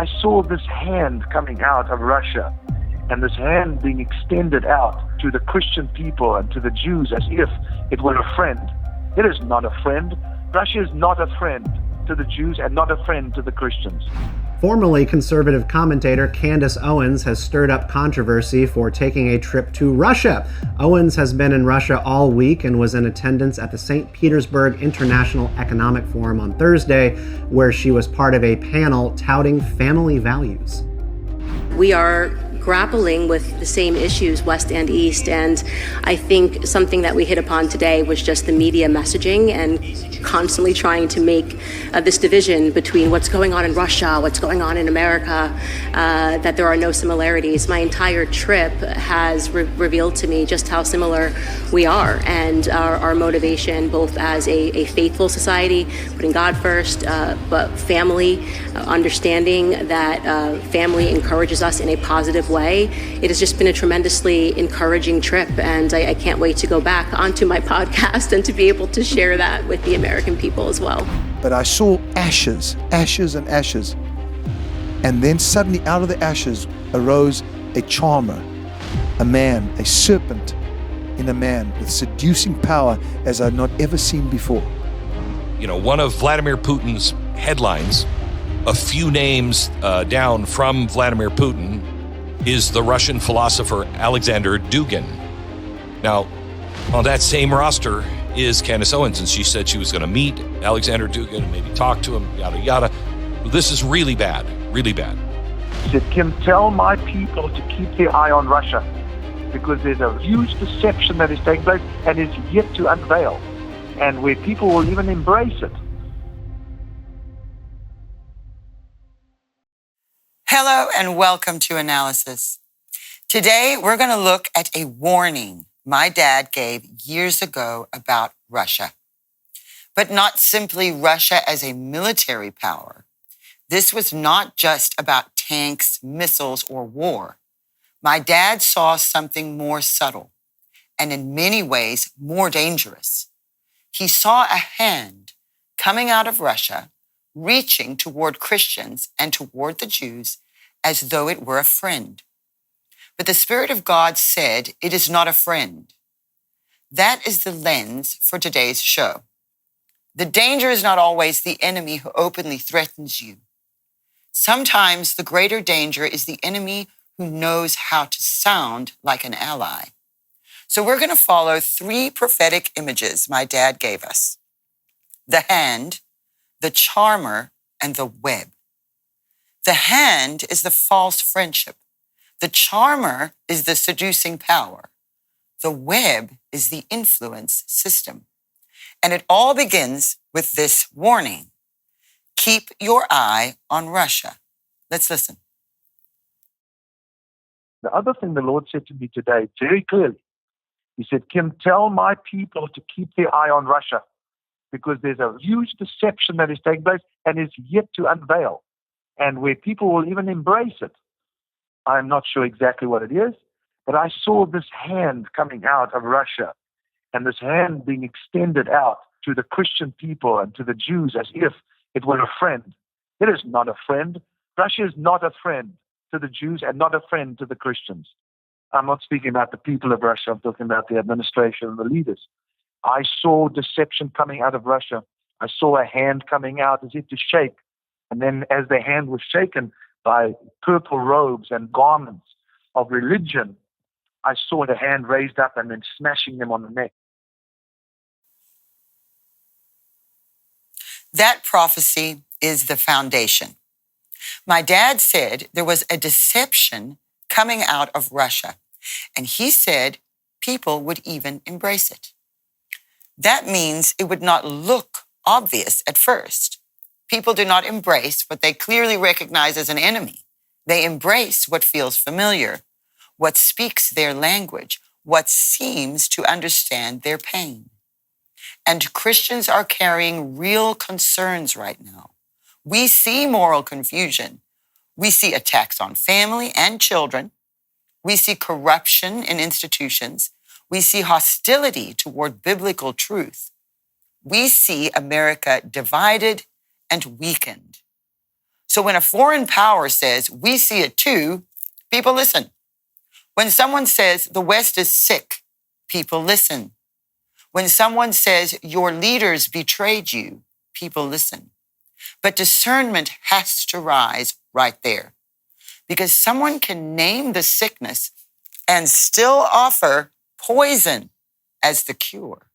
I saw this hand coming out of Russia, and this hand being extended out to the Christian people and to the Jews as if it were a friend. It is not a friend. Russia is not a friend to the Jews and not a friend to the Christians. Formerly conservative commentator Candace Owens has stirred up controversy for taking a trip to Russia. Owens has been in Russia all week and was in attendance at the St. Petersburg International Economic Forum on Thursday, where she was part of a panel touting family values. We are grappling with the same issues, West and East, and I think something that we hit upon today was just the media messaging and constantly trying to make this division between what's going on in Russia, what's going on in America, that there are no similarities. My entire trip has revealed to me just how similar we are, and our motivation both as a faithful society, putting God first, but family, understanding that family encourages us in a positive way. It has just been a tremendously encouraging trip, and I can't wait to go back onto my podcast and to be able to share that with the American people as well. But I saw ashes, ashes and ashes. And then suddenly out of the ashes arose a charmer, a man, a serpent in a man with seducing power as I'd not ever seen before. You know, one of Vladimir Putin's headlines, a few names down from Vladimir Putin, is the Russian philosopher Alexander Dugin. Now, on that same roster is Candace Owens, and she said she was going to meet Alexander Dugin and maybe talk to him, yada, yada. This is really bad, really bad. He said, Kim, tell my people to keep their eye on Russia because there's a huge deception that is taking place and is yet to unveil, and where people will even embrace it. Hello and welcome to Analysis. Today, we're going to look at a warning my dad gave years ago about Russia. But not simply Russia as a military power. This was not just about tanks, missiles, or war. My dad saw something more subtle and in many ways more dangerous. He saw a hand coming out of Russia, reaching toward Christians and toward the Jews as though it were a friend. But the Spirit of God said it is not a friend. That is the lens for today's show. The danger is not always the enemy who openly threatens you. Sometimes the greater danger is the enemy who knows how to sound like an ally. So we're going to follow three prophetic images my dad gave us: the hand, the charmer, and the web. The hand is the false friendship. The charmer is the seducing power. The web is the influence system. And it all begins with this warning: keep your eye on Russia. Let's listen. The other thing the Lord said to me today very clearly, He said, Kim, tell my people to keep their eye on Russia because there's a huge deception that is taking place and is yet to unveil, and where people will even embrace it. I'm not sure exactly what it is, but I saw this hand coming out of Russia, and this hand being extended out to the Christian people and to the Jews as if it were a friend. It is not a friend. Russia is not a friend to the Jews and not a friend to the Christians. I'm not speaking about the people of Russia. I'm talking about the administration and the leaders. I saw deception coming out of Russia. I saw a hand coming out as if to shake. And then as the hand was shaken by purple robes and garments of religion, I saw the hand raised up and then smashing them on the neck. That prophecy is the foundation. My dad said there was a deception coming out of Russia, and he said people would even embrace it. That means it would not look obvious at first. People do not embrace what they clearly recognize as an enemy. They embrace what feels familiar, what speaks their language, what seems to understand their pain. And Christians are carrying real concerns right now. We see moral confusion. We see attacks on family and children. We see corruption in institutions. We see hostility toward biblical truth. We see America divided and weakened. So when a foreign power says, we see it too, people listen. When someone says the West is sick, people listen. When someone says your leaders betrayed you, people listen. But discernment has to rise right there, because someone can name the sickness and still offer poison as the cure.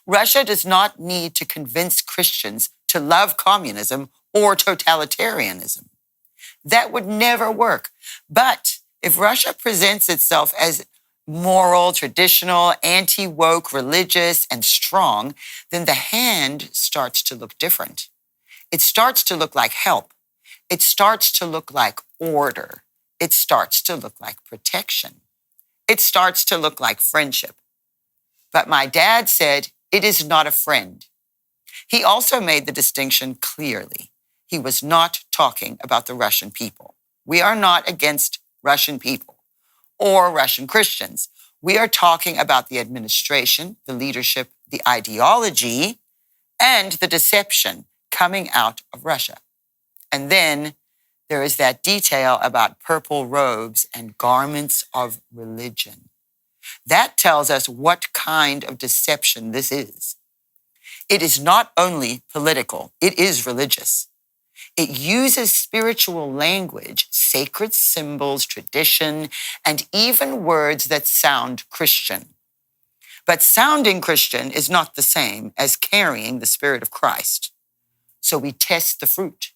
Russia does not need to convince Christians to love communism or totalitarianism. That would never work. But if Russia presents itself as moral, traditional, anti-woke, religious, and strong, then the hand starts to look different. It starts to look like help. It starts to look like order. It starts to look like protection. It starts to look like friendship. But my dad said it is not a friend. He also made the distinction clearly. He was not talking about the Russian people. We are not against Russian people or Russian Christians. We are talking about the administration, the leadership, the ideology, and the deception coming out of Russia. And then there is that detail about purple robes and garments of religion. That tells us what kind of deception this is. It is not only political, it is religious. It uses spiritual language, sacred symbols, tradition, and even words that sound Christian. But sounding Christian is not the same as carrying the Spirit of Christ. So we test the fruit.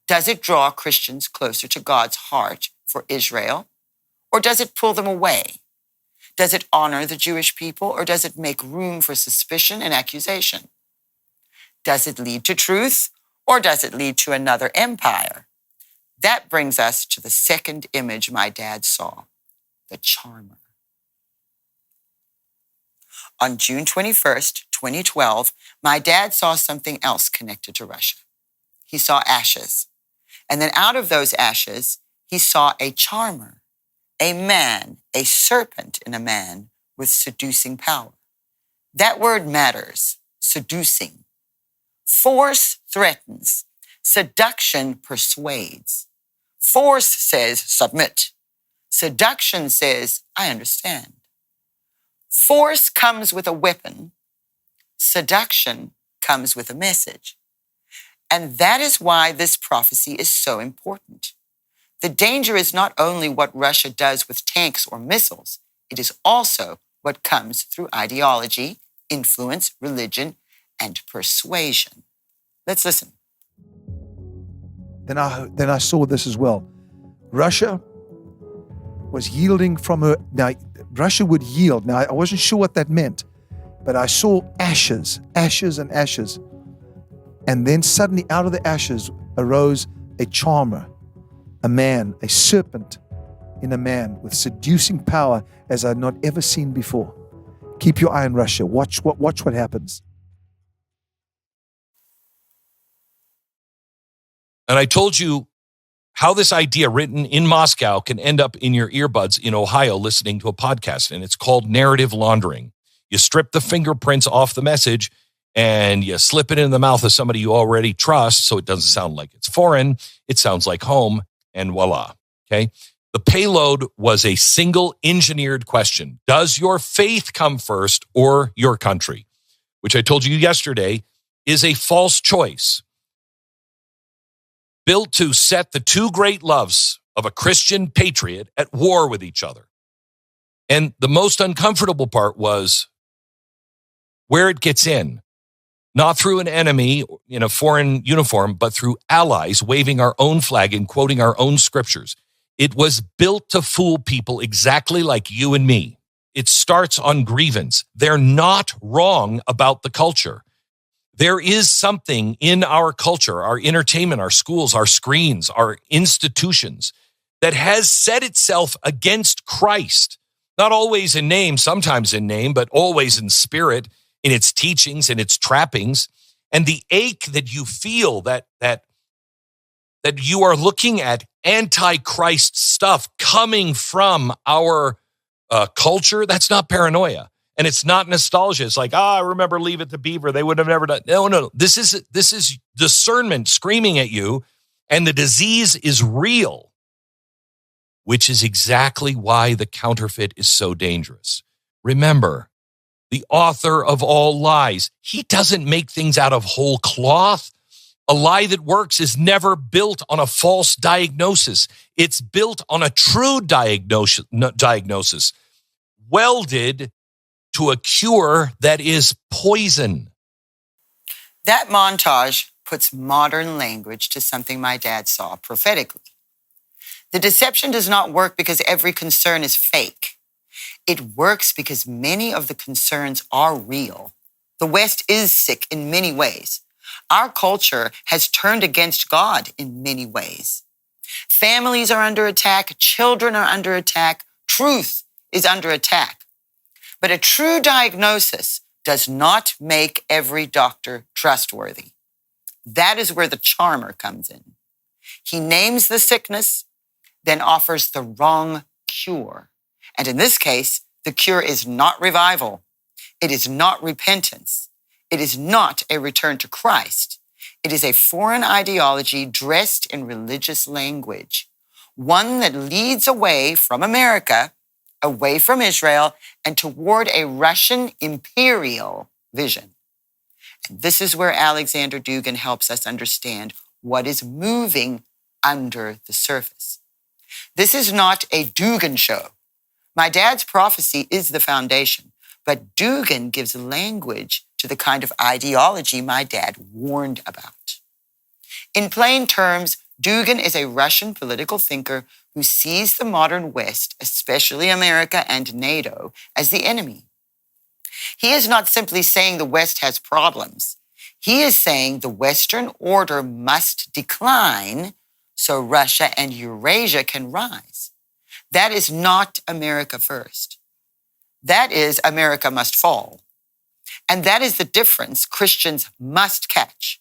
Does it draw Christians closer to God's heart for Israel, or does it pull them away? Does it honor the Jewish people, or does it make room for suspicion and accusation? Does it lead to truth, or does it lead to another empire? That brings us to the second image my dad saw, the charmer. On June 21st, 2012, my dad saw something else connected to Russia. He saw ashes. And then out of those ashes, he saw a charmer, a man, a serpent in a man with seducing power. That word matters, seducing. Force threatens. Seduction persuades. Force says, submit. Seduction says, I understand. Force comes with a weapon. Seduction comes with a message. And that is why this prophecy is so important. The danger is not only what Russia does with tanks or missiles, it is also what comes through ideology, influence, religion, and persuasion. Let's listen. Then I saw this as well. Russia was yielding from her. Now, Russia would yield. Now, I wasn't sure what that meant, but I saw ashes, ashes and ashes. And then suddenly out of the ashes arose a charmer, a man, a serpent in a man with seducing power as I'd not ever seen before. Keep your eye on Russia. Watch what happens. And I told you how this idea written in Moscow can end up in your earbuds in Ohio listening to a podcast, and it's called narrative laundering. You strip the fingerprints off the message and you slip it in the mouth of somebody you already trust so it doesn't sound like it's foreign. It sounds like home, and voila, okay? The payload was a single engineered question. Does your faith come first or your country? Which I told you yesterday is a false choice, built to set the two great loves of a Christian patriot at war with each other. And the most uncomfortable part was where it gets in, not through an enemy in a foreign uniform, but through allies waving our own flag and quoting our own scriptures. It was built to fool people exactly like you and me. It starts on grievance. They're not wrong about the culture. There is something in our culture, our entertainment, our schools, our screens, our institutions that has set itself against Christ, not always in name, sometimes in name, but always in spirit, in its teachings, in its trappings. And the ache that you feel that you are looking at anti-Christ stuff coming from our culture, that's not paranoia. And it's not nostalgia. It's like, I remember Leave It to Beaver. They would have never done. No. This is discernment screaming at you and the disease is real, which is exactly why the counterfeit is so dangerous. Remember, the author of all lies, he doesn't make things out of whole cloth. A lie that works is never built on a false diagnosis. It's built on a true diagnosis, welded to a cure that is poison. That montage puts modern language to something my dad saw prophetically. The deception does not work because every concern is fake. It works because many of the concerns are real. The West is sick in many ways. Our culture has turned against God in many ways. Families are under attack. Children are under attack. Truth is under attack. But a true diagnosis does not make every doctor trustworthy. That is where the charmer comes in. He names the sickness, then offers the wrong cure. And in this case, the cure is not revival. It is not repentance. It is not a return to Christ. It is a foreign ideology dressed in religious language, one that leads away from America, away from Israel, and toward a Russian imperial vision. And this is where Alexander Dugin helps us understand what is moving under the surface. This is not a Dugin show. My dad's prophecy is the foundation, but Dugin gives language to the kind of ideology my dad warned about. In plain terms, Dugin is a Russian political thinker who sees the modern West, especially America and NATO, as the enemy. He is not simply saying the West has problems. He is saying the Western order must decline so Russia and Eurasia can rise. That is not America first. That is America must fall. And that is the difference Christians must catch.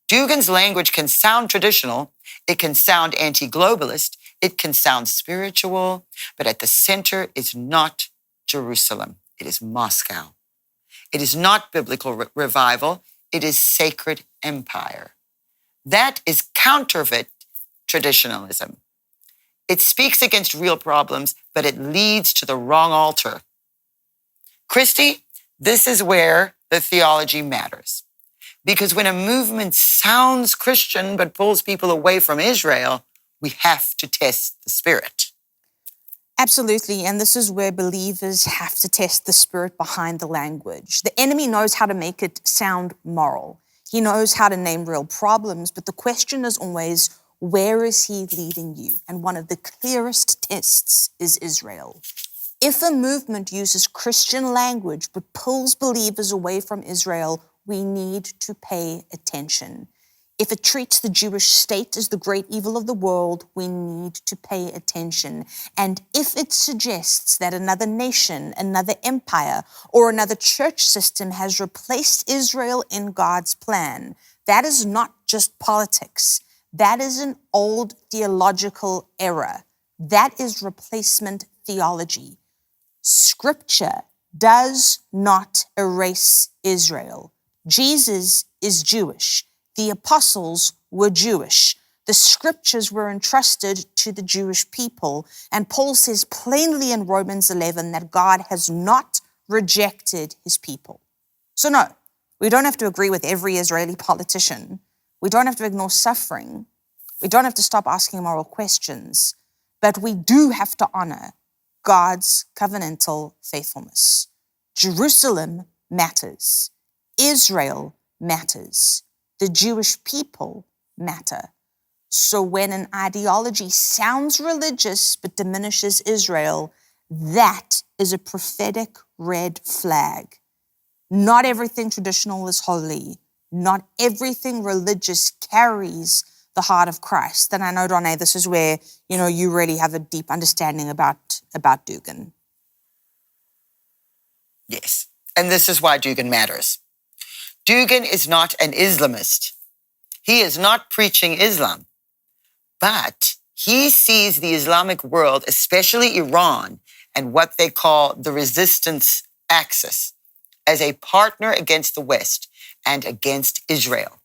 Dugin's language can sound traditional, it can sound anti-globalist, it can sound spiritual, but at the center is not Jerusalem, it is Moscow. It is not biblical revival, it is sacred empire. That is counterfeit traditionalism. It speaks against real problems, but it leads to the wrong altar. Christy, this is where the theology matters. Because when a movement sounds Christian but pulls people away from Israel, we have to test the spirit. Absolutely, and this is where believers have to test the spirit behind the language. The enemy knows how to make it sound moral. He knows how to name real problems, but the question is always, where is he leading you? And one of the clearest tests is Israel. If a movement uses Christian language but pulls believers away from Israel, we need to pay attention. If it treats the Jewish state as the great evil of the world, we need to pay attention. And if it suggests that another nation, another empire, or another church system has replaced Israel in God's plan, that is not just politics. That is an old theological error. That is replacement theology. Scripture does not erase Israel. Jesus is Jewish. The apostles were Jewish. The scriptures were entrusted to the Jewish people. And Paul says plainly in Romans 11 that God has not rejected his people. So no, we don't have to agree with every Israeli politician. We don't have to ignore suffering. We don't have to stop asking moral questions. But we do have to honor God's covenantal faithfulness. Jerusalem matters. Israel matters. The Jewish people matter. So when an ideology sounds religious but diminishes Israel, that is a prophetic red flag. Not everything traditional is holy. Not everything religious carries the heart of Christ. And I know, Donné, this is where, you really have a deep understanding about Dugin. Yes, and this is why Dugin matters. Dugin is not an Islamist. He is not preaching Islam, but he sees the Islamic world, especially Iran, and what they call the resistance axis, as a partner against the West and against Israel.